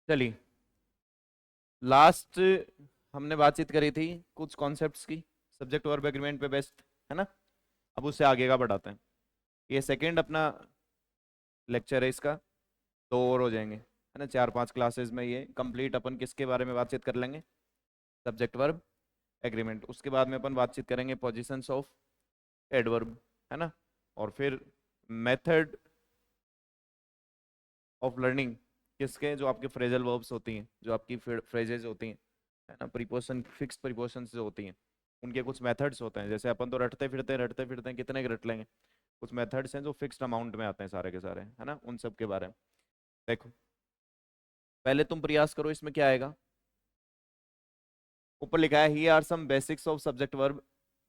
चलिए, लास्ट हमने बातचीत करी थी कुछ कॉन्सेप्ट्स की, सब्जेक्ट वर्ब एग्रीमेंट पे बेस्ड, है ना। अब उससे आगे का बढ़ाते हैं। ये सेकंड अपना लेक्चर है इसका, दो और हो जाएंगे, है ना। 4-5 क्लासेस में ये कंप्लीट अपन किसके बारे में बातचीत कर लेंगे, सब्जेक्ट वर्ब एग्रीमेंट। उसके बाद में अपन बातचीत करेंगे पोजीशंस ऑफ एडवर्ब, है ना। और फिर मेथड ऑफ लर्निंग किसके, जो आपके फ्रेजल वर्ब्स होती हैं, जो आपकी फ्रेजेज होती हैं, है ना, प्रीपोजिशन फिक्स प्रीपोजिशंस जो होती हैं, उनके कुछ मेथड्स होते हैं। जैसे अपन तो रटते फिरते हैं, कितने के रट लेंगे। कुछ मेथड्स हैं जो फिक्स्ड अमाउंट में आते हैं सारे के सारे, है ना, उन सब के बारे में देखो। पहले तुम प्रयास करो, इसमें क्या आएगा। ऊपर लिखा है here are some basics of subject verb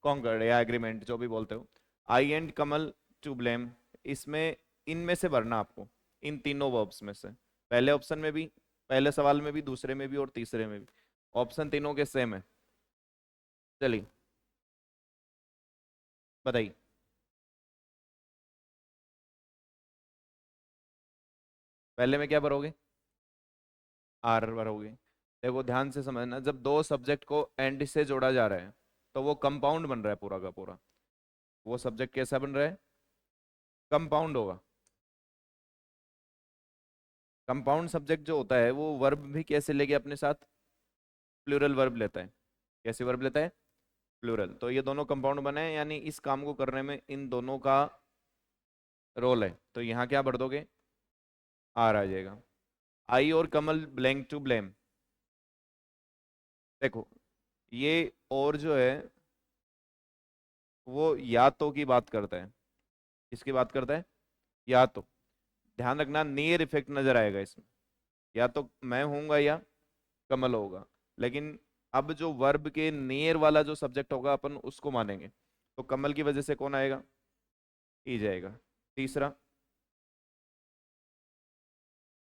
concord या एग्रीमेंट, जो भी बोलते हो। I and Kamal to blame, इसमें इनमें से भरना आपको, इन तीनों वर्ब्स में से। पहले ऑप्शन में भी, पहले सवाल में भी, दूसरे में भी और तीसरे में भी, ऑप्शन तीनों के सेम है। चलिए बताइए। पहले में क्या भरोगे, आर भरोगे। देखो ध्यान से समझना, जब दो सब्जेक्ट को एंड से जोड़ा जा रहा है तो वो कंपाउंड बन रहा है पूरा का पूरा। वो सब्जेक्ट कैसा बन रहा है, कंपाउंड होगा। कंपाउंड सब्जेक्ट जो होता है वो वर्ब भी कैसे लेके अपने साथ, प्लूरल वर्ब लेता है। कैसे वर्ब लेता है, प्लूरल। तो ये दोनों कंपाउंड बने हैं, यानी इस काम को करने में इन दोनों का रोल है। तो यहाँ क्या भर दोगे, आर आ जाएगा। आई और कमल ब्लैंक टू ब्लेम, देखो ये और जो है वो या तो की बात करता है। किसकी बात करता है, या तो। ध्यान रखना नियर इफेक्ट नजर आएगा इसमें, या तो मैं होऊंगा या कमल होगा। लेकिन अब जो वर्ब के नियर वाला जो सब्जेक्ट होगा अपन उसको मानेंगे, तो कमल की वजह से कौन आएगा, ई जाएगा। तीसरा,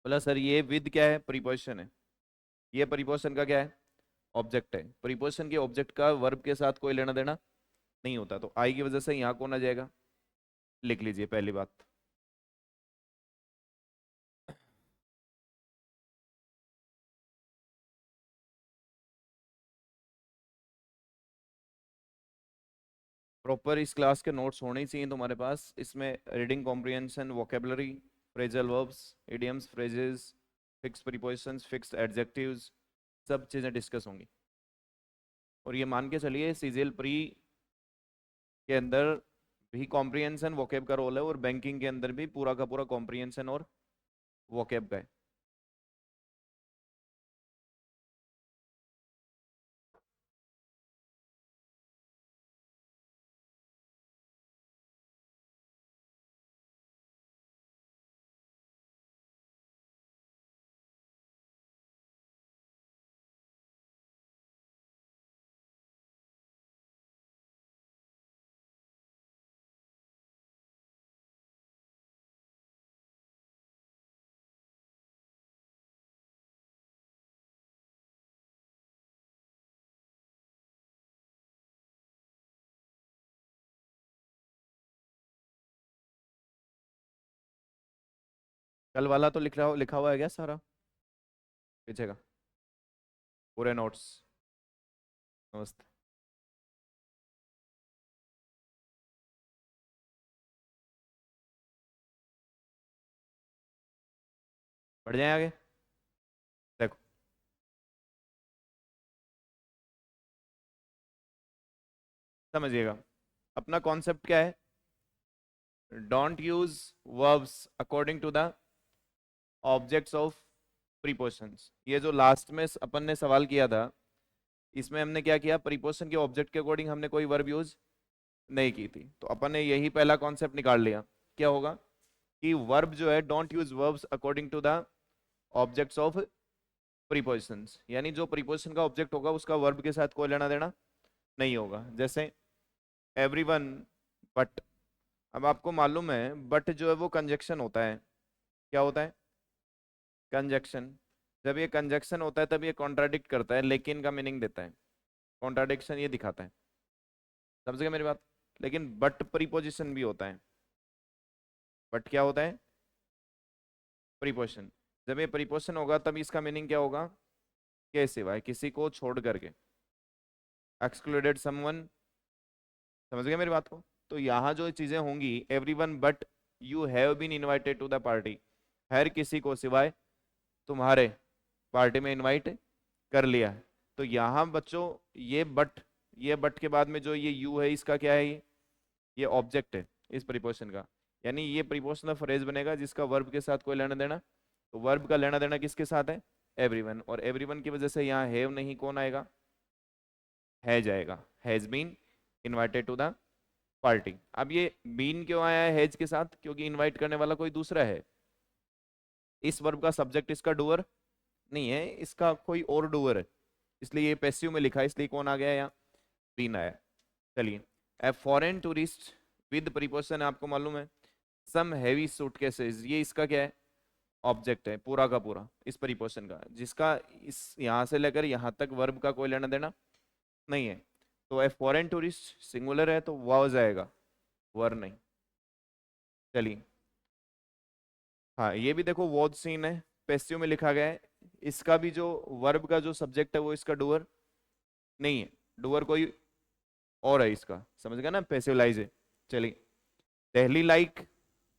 बोला सर ये विद क्या है, प्रीपोजिशन है। ये प्रीपोजिशन का क्या है, ऑब्जेक्ट है। प्रीपोजिशन के ऑब्जेक्ट का वर्ब के साथ कोई लेना देना नहीं होता, तो आई की वजह से यहाँ कौन आ जाएगा, लिख लीजिए पहली बात। प्रॉपर इस क्लास के नोट्स होने ही चाहिए तुम्हारे पास। इसमें reading comprehension, vocabulary, phrasal verbs, idioms, phrases, fix prepositions, fix adjectives, सब चीज़ें डिस्कस होंगी। और ये मान के चलिए सीजीएल प्री के अंदर भी कॉम्प्रिहेंशन वोकेब का रोल है, और बैंकिंग के अंदर भी पूरा का पूरा कॉम्प्रिहेंशन और वोकेब का है। कल वाला तो लिखा हुआ है क्या सारा पीछे का, पूरे नोट्स। नमस्ते। बढ़ जाए आगे, देखो समझिएगा। अपना कॉन्सेप्ट क्या है, don't use verbs according to the objects of prepositions. ये जो लास्ट में अपन ने सवाल किया था, इसमें हमने क्या किया, प्रीपोजिशन के ऑब्जेक्ट के अकॉर्डिंग हमने कोई वर्ब यूज नहीं की थी। तो अपन ने यही पहला कॉन्सेप्ट निकाल लिया। क्या होगा कि वर्ब जो है, don't use verbs according to the objects of prepositions, यानी जो प्रीपोजिशन का ऑब्जेक्ट होगा उसका वर्ब के साथ कोई लेना देना नहीं होगा। जैसे एवरीवन, बट। अब आपको मालूम है बट जो है वो कंजक्शन होता है। क्या होता है, कंजक्शन। जब ये कंजक्शन होता है तब ये कॉन्ट्राडिक्ट करता है, लेकिन का मीनिंग देता है। कॉन्ट्राडिक्शन ये दिखाता है, समझ गए मेरी बात। लेकिन बट प्रीपोजिशन भी होता है। बट क्या होता है, प्रीपोजिशन। जब ये प्रीपोजिशन होगा तब इसका मीनिंग क्या होगा, के सिवाय, किसी को छोड़ करके, एक्सक्लूडेड समवन। समझ गए मेरी बात को? तो यहाँ जो चीजें होंगी, everyone but you have been invited to the party, हर किसी को सिवाय तुम्हारे पार्टी में इनवाइट कर लिया है। तो यहाँ बच्चों ये बट के बाद में जो ये यू है, इसका क्या है, ये ऑब्जेक्ट है इस प्रीपोजिशन का। यानी ये प्रीपोजिशनल फ्रेज बनेगा जिसका वर्ब के साथ कोई लेना देना। तो वर्ब का लेना देना किसके साथ है, एवरीवन। और एवरीवन की वजह से यहाँ हैव नहीं, कौन आएगा, है जाएगा, has been invited to the party. अब ये बीन क्यों आया है हैज के साथ, क्योंकि इनवाइट करने वाला कोई दूसरा है। इस वर्ब का सब्जेक्ट इसका डूअर नहीं है, इसका कोई और डूअर है, इसलिए ये पैसिव में लिखा है, इसलिए कौन आ गया यहाँ, बीन आया। चलिए, a foreign tourist with preposition आपको मालूम है, सम हैवी सूटकेसेस, ये इसका क्या है, ऑब्जेक्ट है पूरा का पूरा इस प्रीपोजिशन का, जिसका इस यहाँ से लेकर यहाँ तक वर्ब का कोई लेना देना नहीं है। तो ए फॉरेन टूरिस्ट सिंगुलर है तो वाज आएगा, वर नहीं। चलिए, हाँ ये भी देखो वॉज सीन है, पैसिव में लिखा गया है, इसका भी जो वर्ब का जो सब्जेक्ट है वो इसका डूअर नहीं है, डूअर कोई और है इसका, समझ गया ना, पैसिवलाइज है। चलिए, Delhi like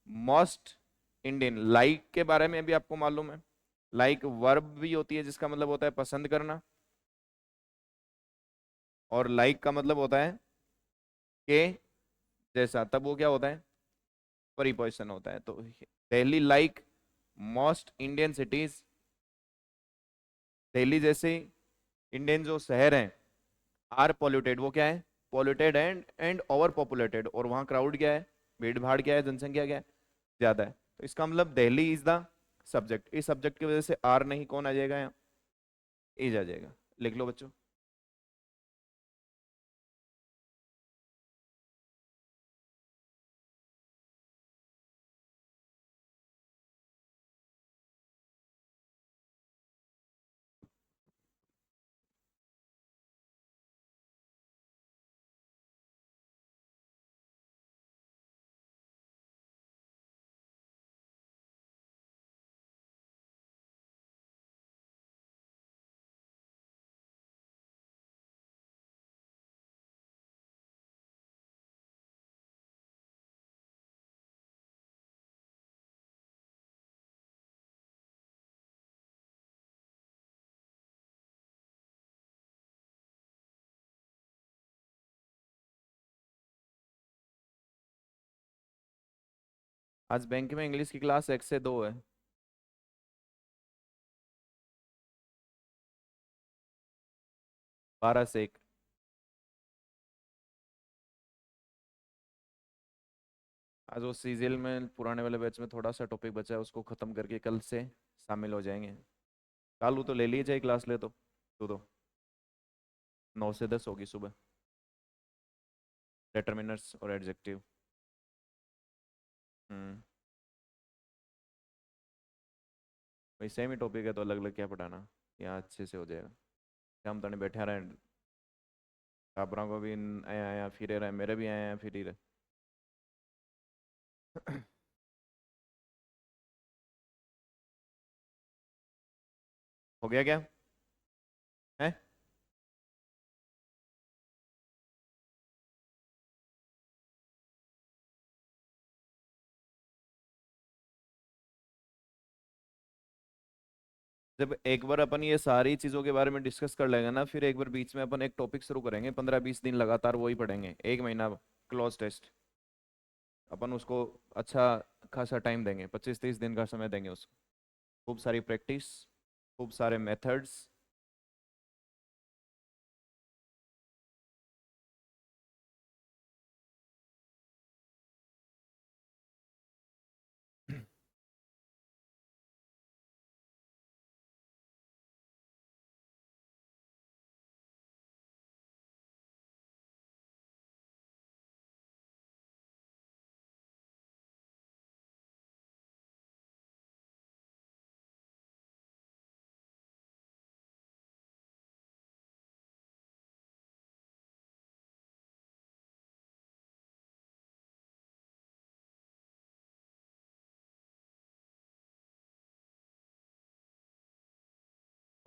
most Indian, like के बारे में भी आपको मालूम है, लाइक वर्ब भी होती है जिसका मतलब होता है पसंद करना, और लाइक का मतलब होता है के जैसा, तब वो क्या होता है, प्रीपोजिशन होता है। तो Delhi like most Indian cities, Delhi जैसे इंडियन जो शहर हैं, आर पॉल्यूटेड, वो क्या है, पॉल्यूटेड एंड ओवर पॉपुलेटेड, और वहाँ क्राउड क्या है, भीड़ भाड़ क्या है, जनसंख्या क्या है, ज्यादा है। तो इसका मतलब दिल्ली इज द सब्जेक्ट, इस सब्जेक्ट की वजह से आर नहीं, कौन आ जाएगा यहाँ, इज आ जाएगा। लिख लो बच्चों। आज बैंक में इंग्लिश की क्लास 1 से 2 है। 12 से 1। आज वो सीजीएल में पुराने वाले बैच में थोड़ा सा टॉपिक बचा है, उसको खत्म करके कल से शामिल हो जाएंगे। कालू तो ले लिए, चाहे क्लास ले तो 9 से 10 होगी सुबह, डिटरमिनर्स और एडजेक्टिव। हम्म, वही सेम ही टॉपिक है तो अलग अलग क्या पढ़ाना, यहाँ अच्छे से हो जाएगा। हम तो नहीं बैठे रहे, छात्रों को भी आया आया फिरे रहे, मेरे भी आए आया फिर ही रहे। हो गया क्या है? जब एक बार अपन ये सारी चीज़ों के बारे में डिस्कस कर लेंगे ना, फिर एक बार बीच में अपन एक टॉपिक शुरू करेंगे, 15-20 दिन लगातार वही पढ़ेंगे, 1 महीना क्लोज टेस्ट। अपन उसको अच्छा खासा टाइम देंगे, 25-30 दिन का समय देंगे उसको, खूब सारी प्रैक्टिस, खूब सारे मेथड्स।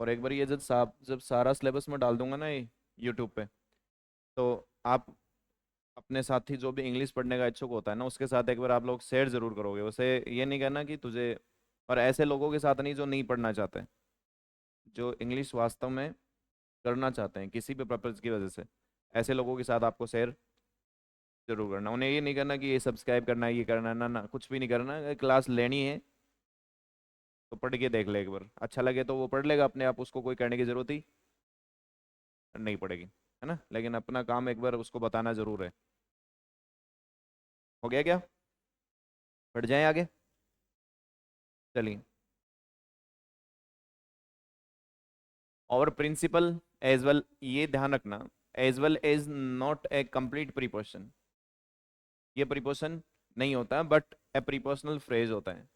और एक बार ये जब सारा सिलेबस में डाल दूंगा ना ये यूट्यूब पे, तो आप अपने साथी जो भी इंग्लिश पढ़ने का इच्छुक होता है ना, उसके साथ एक बार आप लोग शेयर जरूर करोगे उसे। ये नहीं कहना कि तुझे, और ऐसे लोगों के साथ नहीं जो नहीं पढ़ना चाहते, जो इंग्लिश वास्तव में करना चाहते हैं किसी भी पर्पज़ की वजह से, ऐसे लोगों के साथ आपको शेयर जरूर करना। उन्हें ये नहीं करना कि ये सब्सक्राइब करना है, ये करना है, ना ना, कुछ भी नहीं करना। अगर क्लास लेनी है तो पढ़ के देख ले एक बार, अच्छा लगे तो वो पढ़ लेगा अपने आप, उसको कोई करने की जरूरत ही नहीं पड़ेगी, है ना। लेकिन अपना काम एक बार उसको बताना जरूर है। हो गया क्या? बढ़ जाए आगे, चलिए। और प्रिंसिपल एज वेल, ये ध्यान रखना, as well as not a complete preposition. ये प्रीपोजिशन नहीं होता, बट ए प्रीपोजिशनल फ्रेज होता है।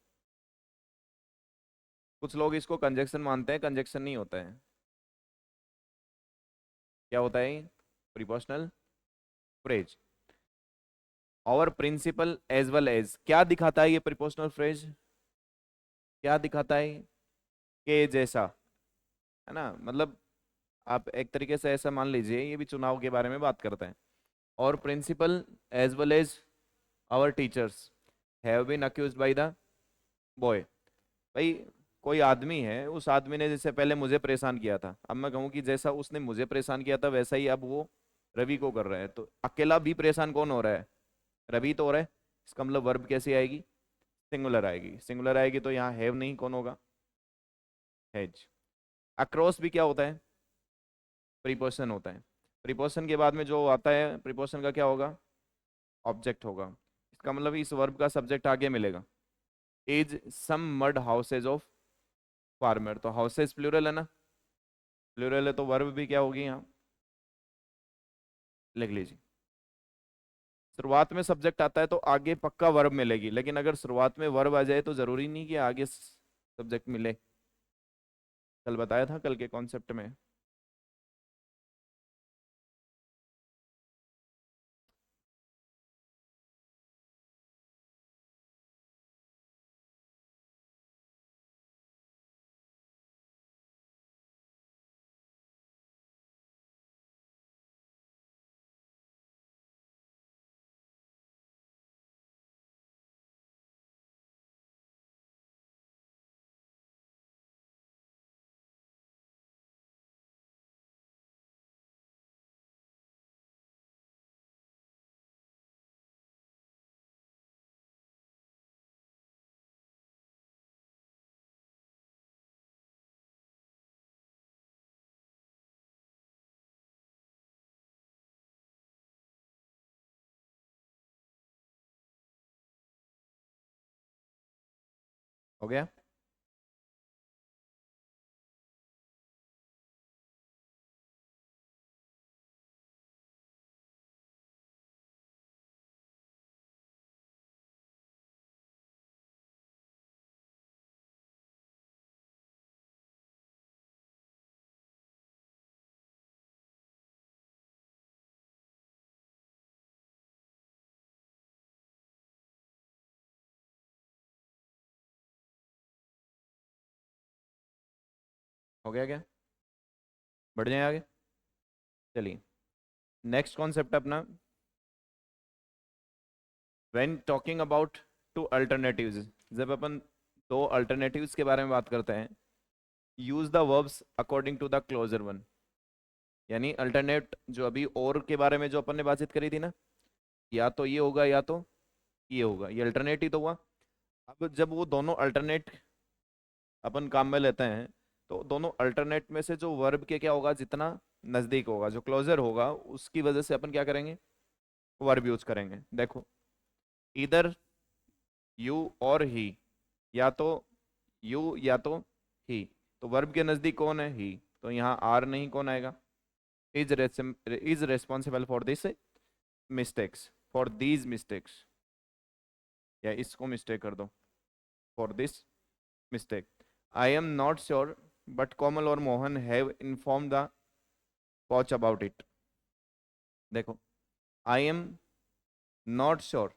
कुछ लोग इसको कंजक्शन मानते हैं, कंजक्शन नहीं होता है। क्या होता है? Prepositional phrase. और प्रिंसिपल एज वेल एज क्या दिखाता है? ये प्रीपोजिशनल फ्रेज क्या दिखाता है? के जैसा, है ना। मतलब आप एक तरीके से ऐसा मान लीजिए, ये भी चुनाव के बारे में बात करते हैं। और principal as well as our teachers have been accused by the boy. भाई, कोई आदमी है, उस आदमी ने जैसे पहले मुझे परेशान किया था, अब मैं कहूँ कि जैसा उसने मुझे परेशान किया था वैसा ही अब वो रवि को कर रहा है, तो अकेला भी परेशान कौन हो रहा है? रवि तो हो रहा है। इसका मतलब वर्ब कैसी आएगी? सिंगुलर आएगी। सिंगुलर आएगी तो यहाँ हैव नहीं, कौन होगा? हैज। अक्रॉस भी क्या होता है? प्रीपोजिशन होता है। प्रीपोजिशन के बाद में जो आता है प्रीपोजिशन का क्या होगा? ऑब्जेक्ट होगा। इसका मतलब इस वर्ब का सब्जेक्ट आगे मिलेगा। Is some mud houses of farmer, तो हाउसेज प्लूरल है ना, प्लूरल है तो वर्ब भी क्या होगी यहाँ? लिख लीजिए। शुरुआत में सब्जेक्ट आता है तो आगे पक्का वर्ब मिलेगी, लेकिन अगर शुरुआत में वर्ब आ जाए तो जरूरी नहीं कि आगे सब्जेक्ट मिले। कल बताया था, कल के कॉन्सेप्ट में। हो गया? हो गया क्या? बढ़ जाए आगे, चलिए। नेक्स्ट कॉन्सेप्ट अपना, when talking about two alternatives, जब अपन दो अल्टरनेटिव्स के बारे में बात करते हैं, use the verbs according to the closer one. यानी अल्टरनेट, जो अभी और के बारे में जो अपन ने बातचीत करी थी ना, या तो ये होगा या तो ये होगा, ये अल्टरनेट ही तो हुआ। अब जब वो दोनों अल्टरनेट अपन काम में लेते हैं, तो दोनों अल्टरनेट में से जो वर्ब के क्या होगा, जितना नजदीक होगा, जो क्लोजर होगा, उसकी वजह से अपन क्या करेंगे? वर्ब यूज करेंगे। देखो, इधर यू और ही, या तो यू या तो ही, तो वर्ब के नजदीक कौन है? ही। तो यहाँ आर नहीं, कौन आएगा? Is responsible for this mistakes, for these mistakes, या इसको मिस्टेक कर दो, for this mistake. I am not sure but Komal और Mohan have inform the coach about it. देखो, I am not sure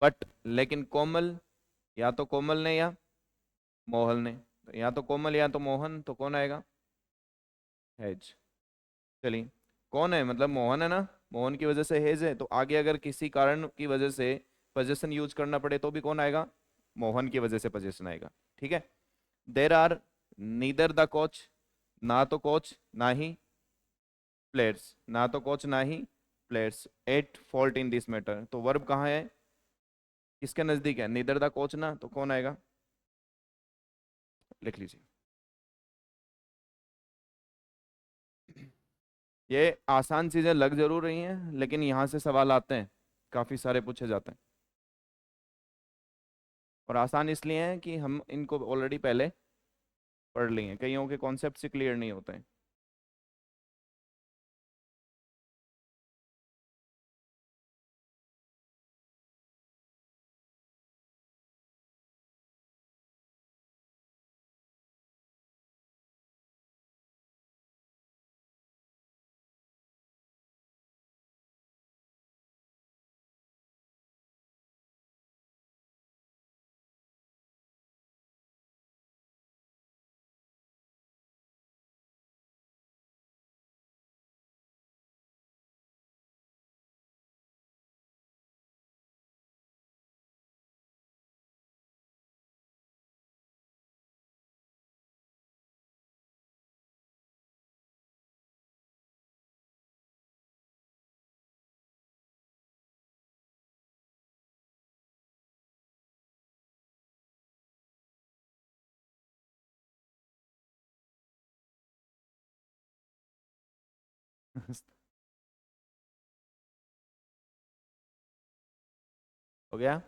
but, लेकिन कोमल, या तो कोमल ने या मोहल ने, तो या तो कोमल या तो मोहन, तो कौन आएगा? हेज। चलिए, कौन है मतलब मोहन है ना, मोहन की वजह से हेज है, तो आगे अगर किसी कारण की वजह से पोजीशन यूज करना पड़े तो भी कौन आएगा? मोहन की वजह से पोजीशन आएगा। ठीक है। There are neither the coach, ना तो कोच ना ही प्लेयर्स, ना तो कोच ना ही players at fault in this matter, तो वर्ब कहाँ है, किसके नजदीक है? नीदर द कोच ना, तो कौन आएगा? लिख लीजिए। ये आसान चीजें लग जरूर रही हैं, लेकिन यहाँ से सवाल आते हैं, काफी सारे पूछे जाते हैं। और आसान इसलिए हैं कि हम इनको ऑलरेडी पहले पढ़ लिए हैं, कईयों के कॉन्सेप्ट से क्लियर नहीं होते हैं। हो गया।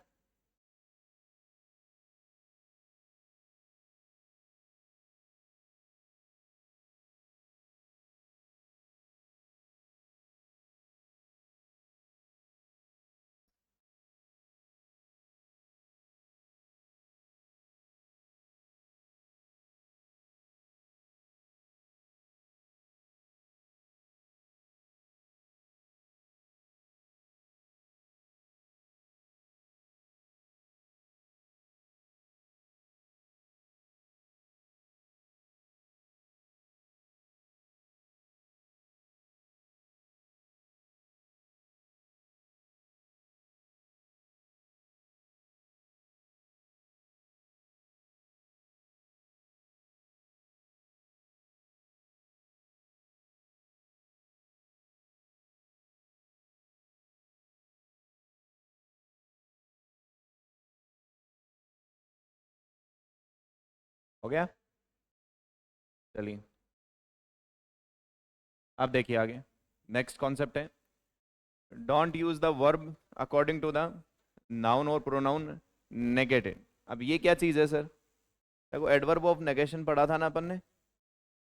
हो गया। चलिए, अब देखिए आगे, नेक्स्ट कॉन्सेप्ट है don't use the verb according to the noun और प्रोनाउन नेगेटिव। अब ये क्या चीज़ है सर? देखो, एडवर्ब ऑफ नेगेशन पढ़ा था ना अपन ने,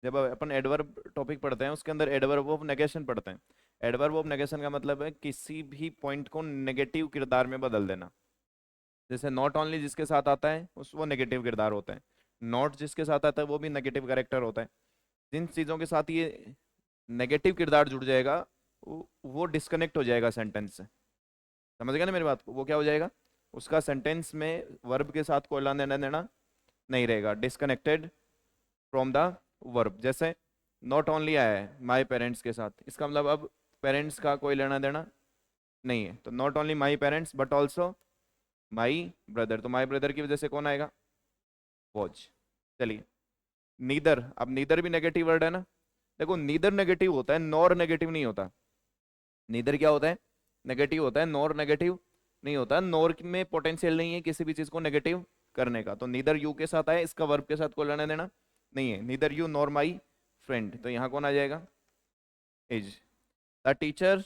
जब अपन एडवर्ब टॉपिक पढ़ते हैं उसके अंदर एडवर्ब ऑफ नेगेशन पढ़ते हैं। एडवर्ब ऑफ नेगेशन का मतलब है किसी भी पॉइंट को नेगेटिव किरदार में बदल देना। जैसे नॉट ओनली जिसके साथ आता है उस वो नेगेटिव किरदार होता है, नॉट जिसके साथ आता है वो भी नेगेटिव कैरेक्टर होता है। जिन चीज़ों के साथ ये नेगेटिव किरदार जुड़ जाएगा वो डिस्कनेक्ट हो जाएगा सेंटेंस से। समझ गया ना मेरी बात को? वो क्या हो जाएगा, उसका सेंटेंस में वर्ब के साथ कोई लेना देना नहीं रहेगा, डिस्कनेक्टेड फ्रॉम द वर्ब। जैसे नॉट ओनली आया है माई पेरेंट्स के साथ, इसका मतलब अब पेरेंट्स का कोई लेना देना नहीं है, तो not only my parents but also my brother, तो माई ब्रदर की वजह से कौन आएगा? वॉच। चलिए, नीदर, अब नीदर भी नेगेटिव वर्ड है ना। देखो, नीदर नेगेटिव होता है, नॉर नेगेटिव नहीं होता। नीदर क्या होता है? नेगेटिव होता है, नॉर नेगेटिव नहीं होता। नॉर में पोटेंशियल नहीं है किसी भी चीज को नेगेटिव करने का, तो नीदर यू के साथ आए, इसका वर्ब के साथ कोई लेना देना नहीं है। Neither you nor my friend, तो यहाँ कौन आ जाएगा? Is. The teacher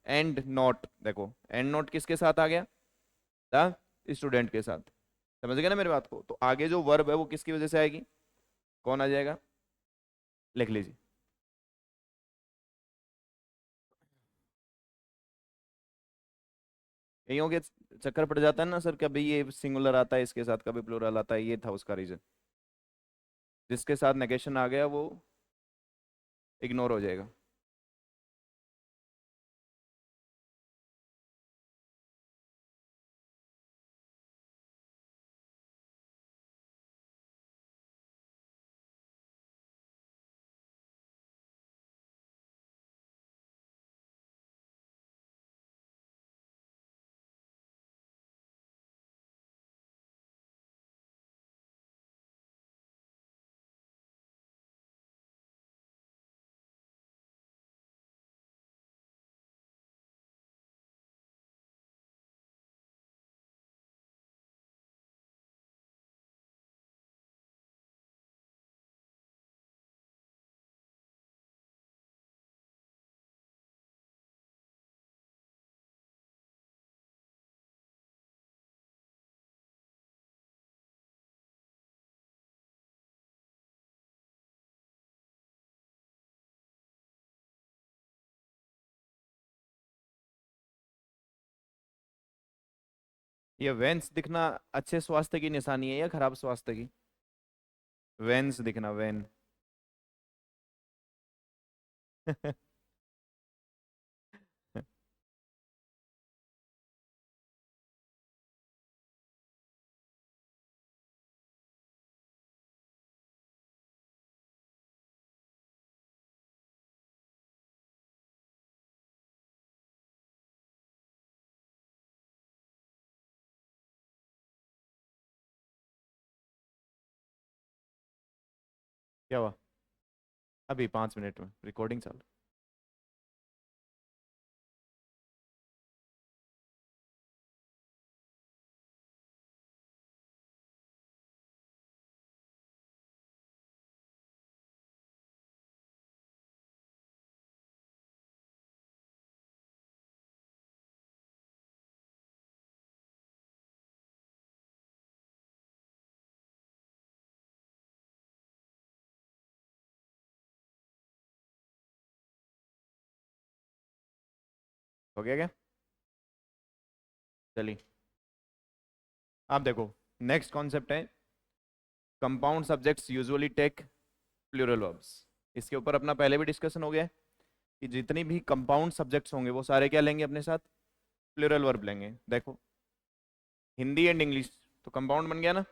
and not, देखो एंड नॉट किसके साथ आ गया? द स्टूडेंट के साथ। समझ गए ना मेरी बात को? तो आगे जो वर्ब है वो किसकी वजह से आएगी, कौन आ जाएगा? लिख लीजिए। कईयों के चक्कर पड़ जाता है ना सर, कभी ये सिंगुलर आता है इसके साथ, कभी प्लूरल आता है, ये था उसका रीजन। जिसके साथ नेगेशन आ गया वो इग्नोर हो जाएगा। ये वेंस दिखना अच्छे स्वास्थ्य की निशानी है या खराब स्वास्थ्य की? वेंस दिखना, वेन। क्या हुआ? अभी 5 मिनट में रिकॉर्डिंग चालू। हो गया क्या? चलिए, आप देखो, नेक्स्ट कॉन्सेप्ट है compound subjects usually take plural verbs. इसके ऊपर अपना पहले भी डिस्कशन हो गया है कि जितनी भी कंपाउंड सब्जेक्ट्स होंगे वो सारे क्या लेंगे अपने साथ? प्लूरल वर्ब लेंगे। देखो, हिंदी एंड इंग्लिश तो कंपाउंड बन गया ना,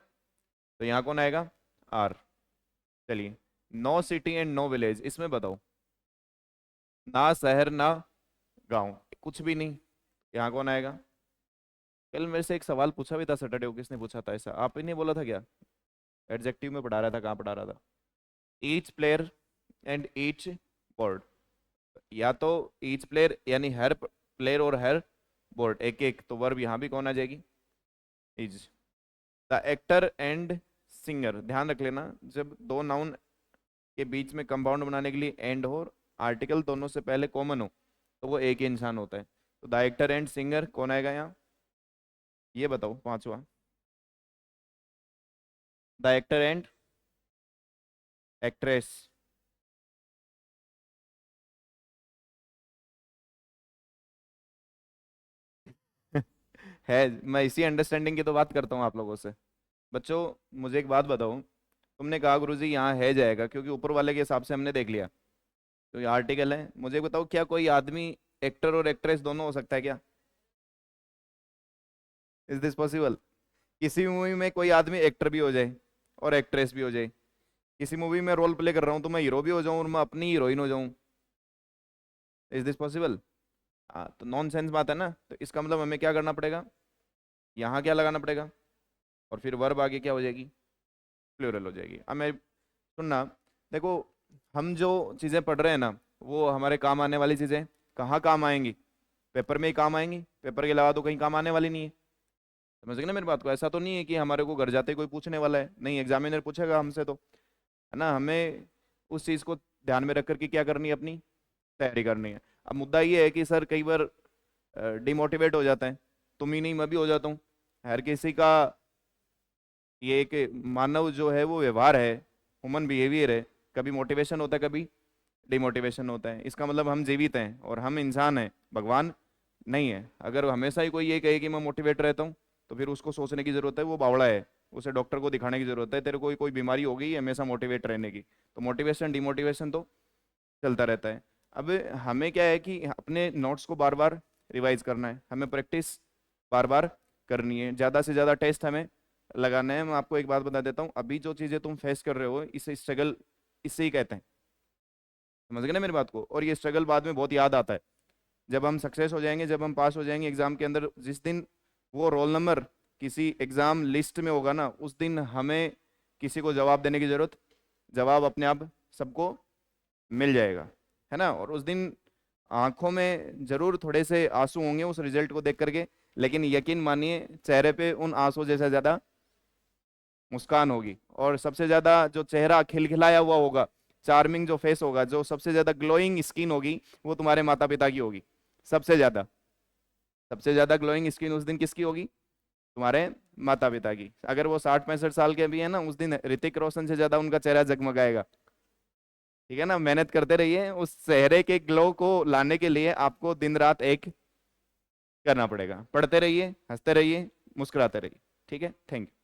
तो यहाँ कौन आएगा? आर। चलिए, no city and no village, इसमें बताओ, ना शहर ना गांव, कुछ भी नहीं, यहाँ कौन आएगा? कल मेरे से एक सवाल पूछा भी था सैटरडे को, किसने पूछा था ऐसा? आप ही ने बोला था क्या? एडजेक्टिव में पढ़ा रहा था, कहाँ पढ़ा रहा था? Each player and each board, या तो ईच प्लेयर यानी हर प्लेयर और हर बोर्ड, एक एक, तो वर्ब यहाँ भी कौन आ जाएगी? Is. The actor and singer, ध्यान रख लेना, जब दो नाउन के बीच में कंपाउंड बनाने के लिए एंड हो और आर्टिकल दोनों से पहले कॉमन हो, तो वो एक ही इंसान होता है। तो द एक्टर एंड सिंगर कौन आएगा यहाँ? ये बताओ पांचवा। The actor and actress. है, मैं इसी अंडरस्टैंडिंग की तो बात करता हूँ आप लोगों से। बच्चों, मुझे एक बात बताओ, तुमने कहा गुरुजी यहाँ है जाएगा क्योंकि ऊपर वाले के हिसाब से हमने देख लिया, तो ये आर्टिकल है। मुझे बताओ, क्या कोई आदमी एक्टर और एक्ट्रेस दोनों हो सकता है क्या? Is this possible? किसी मूवी में कोई आदमी एक्टर भी हो जाए और एक्ट्रेस भी हो जाए। किसी मूवी में रोल प्ले कर रहा हूँ तो मैं हीरो भी हो जाऊँ और मैं अपनी हीरोइन हो जाऊँ। Is this possible? हाँ, तो नॉन सेंस बात है ना। तो इसका मतलब हमें क्या करना पड़ेगा? यहाँ क्या लगाना पड़ेगा? और फिर वर्ब आगे क्या हो जाएगी? प्लूरल हो जाएगी। अब मैं, सुनना, देखो, हम जो चीज़ें पढ़ रहे हैं ना, वो हमारे काम आने वाली चीज़ें कहाँ काम आएंगी? पेपर में ही काम आएंगी, पेपर के अलावा तो कहीं काम आने वाली नहीं है। समझ गए ना मेरी बात को? ऐसा तो नहीं है कि हमारे को घर जाते ही कोई पूछने वाला है, नहीं, एग्जामिनर पूछेगा हमसे तो, है ना। हमें उस चीज़ को ध्यान में रख करके क्या करनी है? अपनी तैयारी करनी है। अब मुद्दा ये है कि सर कई बार डिमोटिवेट हो जाता है, तुम ही नहीं मैं भी हो जाता हूँ। हर किसी का ये एक मानव जो है वो व्यवहार है, ह्यूमन बिहेवियर है, कभी मोटिवेशन होता है कभी डिमोटिवेशन होता है। इसका मतलब हम जीवित हैं और हम इंसान हैं, भगवान नहीं है। अगर हमेशा ही कोई ये कहे कि मैं मोटिवेट रहता हूँ, तो फिर उसको सोचने की जरूरत है, वो बावड़ा है, उसे डॉक्टर को दिखाने की जरूरत है, तेरे को कोई बीमारी हो गई है हमेशा मोटिवेट रहने की। तो मोटिवेशन डिमोटिवेशन तो चलता रहता है। अब हमें क्या है कि अपने नोट्स को बार बार रिवाइज करना है, हमें प्रैक्टिस बार बार करनी है, ज़्यादा से ज़्यादा टेस्ट हमें लगाना है। मैं आपको एक बात बता देता हूँ, अभी जो चीज़ें तुम फेस कर रहे हो इसे स्ट्रगल, इससे ही कहते हैं। समझ गए ना मेरी बात को? और ये स्ट्रगल बाद में बहुत याद आता है, जब हम सक्सेस हो जाएंगे, जब हम पास हो जाएंगे एग्जाम के अंदर, जिस दिन वो रोल नंबर किसी एग्जाम लिस्ट में होगा ना, उस दिन हमें किसी को जवाब देने की जरूरत, जवाब अपने आप सबको मिल जाएगा, है ना। और उस दिन आंखों में जरूर थोड़े से आंसू होंगे उस रिजल्ट को देख करके, लेकिन यकीन मानिए चेहरे पे उन आंसू जैसा ज्यादा मुस्कान होगी। और सबसे ज्यादा जो चेहरा खिलखिलाया हुआ होगा, चार्मिंग जो फेस होगा, जो सबसे ज्यादा ग्लोइंग स्किन होगी, वो तुम्हारे माता पिता की होगी। सबसे ज्यादा, सबसे ज्यादा ग्लोइंग स्किन उस दिन किसकी होगी? तुम्हारे माता पिता की। अगर वो 60-65 साल के भी है ना, उस दिन ऋतिक रोशन से ज्यादा उनका चेहरा जगमगाएगा। ठीक है ना, मेहनत करते रहिए, उस चेहरे के ग्लो को लाने के लिए आपको दिन रात एक करना पड़ेगा। पढ़ते रहिए, हंसते रहिए, मुस्कुराते रहिए। ठीक है, थैंक यू।